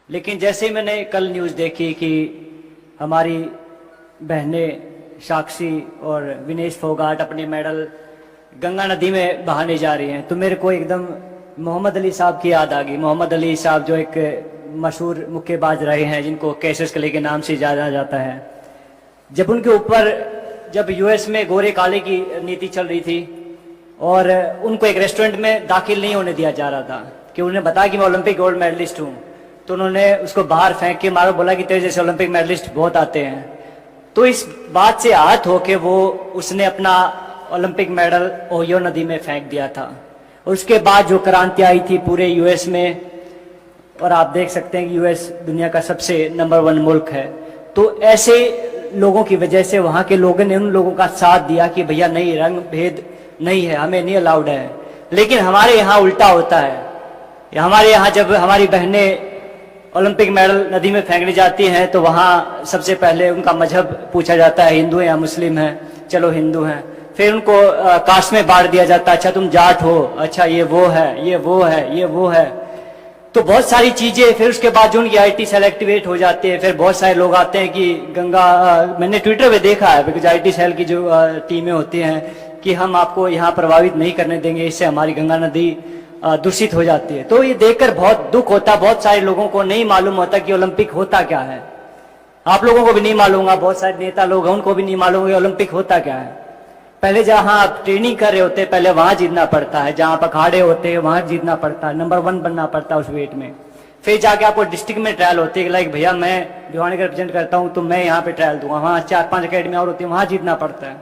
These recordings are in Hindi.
लेकिन जैसे ही मैंने कल न्यूज़ देखी कि हमारी बहनें साक्षी और विनेश फोगाट अपने मेडल गंगा नदी में बहाने जा रही हैं, तो मेरे को एकदम मोहम्मद अली साहब की याद आ गई। मोहम्मद अली साहब जो एक मशहूर मुक्केबाज रहे हैं, जिनको कैसिस क्ले के नाम से जाना जाता है। जब उनके ऊपर जब यूएस में गोरे काले की नीति चल रही थी और उनको एक रेस्टोरेंट में दाखिल नहीं होने दिया जा रहा था कि उन्हें बताया कि मैं ओलंपिक गोल्ड मेडलिस्ट हूँ, तो उन्होंने उसको बाहर फेंक के मारो, बोला कि तेरे जैसे ओलंपिक मेडलिस्ट बहुत आते हैं। तो इस बात से आहत होके उसने अपना ओलंपिक मेडल ओहियो नदी में फेंक दिया था। और उसके बाद जो क्रांति आई थी पूरे यूएस में, और आप देख सकते हैं कि यूएस दुनिया का सबसे नंबर 1 मुल्क है। तो ऐसे लोगों की वजह से वहाँ के लोगों ने उन लोगों का साथ दिया कि भैया नहीं, रंग भेद नहीं है, हमें नहीं अलाउड है। लेकिन हमारे यहाँ उल्टा होता है। हमारे यहाँ जब हमारी बहनें ओलंपिक मेडल नदी में फेंकने जाती हैं तो वहाँ सबसे पहले उनका मजहब पूछा जाता है, हिंदू हैं या मुस्लिम हैं। चलो हिंदू हैं। फिर उनको कास्ट में बांट दिया जाता है, अच्छा तुम जाट हो, अच्छा ये वो है, ये वो है, ये वो है। तो बहुत सारी चीजें। फिर उसके बाद जो उनकी आईटी सेल एक्टिवेट हो जाती है, फिर बहुत सारे लोग आते हैं कि मैंने ट्विटर पे देखा है, बिकॉज आईटी सेल की जो टीमें होती हैं कि हम आपको यहाँ प्रभावित नहीं करने देंगे, इससे हमारी गंगा नदी दूषित हो जाती है। तो ये देखकर बहुत दुख होता। बहुत सारे लोगों को नहीं मालूम होता कि ओलंपिक होता क्या है। आप लोगों को भी नहीं मालूम होगा, बहुत सारे नेता लोग हैं उनको भी नहीं मालूम होगा ओलंपिक होता क्या है। पहले जहां आप ट्रेनिंग कर रहे होते पहले वहां जीतना पड़ता है, जहां आप अखाड़े होते हैं वहां जीतना पड़ता है, नंबर 1 बनना पड़ता है उस वेट में। फिर जाके आपको डिस्ट्रिक्ट में ट्रायल होती है, लाइक भैया मैं भिवानी का रिप्रेजेंट करता हूं तो मैं यहाँ पे ट्रायल दूंगा, वहां 4-5 अकेडमी और होती है, वहां जीतना पड़ता है।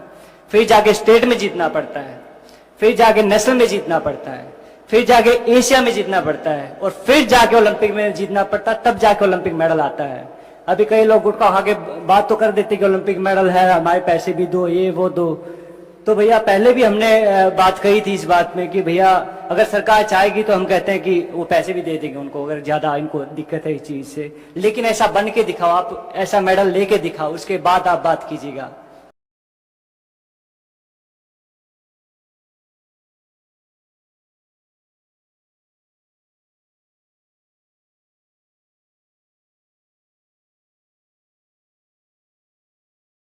फिर जाके स्टेट में जीतना पड़ता है, फिर जाके नेशनल में जीतना पड़ता है, फिर जाके एशिया में जीतना पड़ता है, और फिर जाके ओलंपिक में जीतना पड़ता है, तब जाके ओलंपिक मेडल आता है। अभी कई लोग गुटखा खा के बात तो कर देते कि ओलंपिक मेडल है, हमारे पैसे भी दो, ये वो दो। तो भैया पहले भी हमने बात कही थी इस बात में कि भैया अगर सरकार चाहेगी तो हम कहते हैं कि वो पैसे भी दे देंगे उनको, अगर ज्यादा इनको दिक्कत है इस चीज से। लेकिन ऐसा बन के दिखाओ, आप ऐसा मेडल लेके दिखाओ, उसके बाद आप बात कीजिएगा।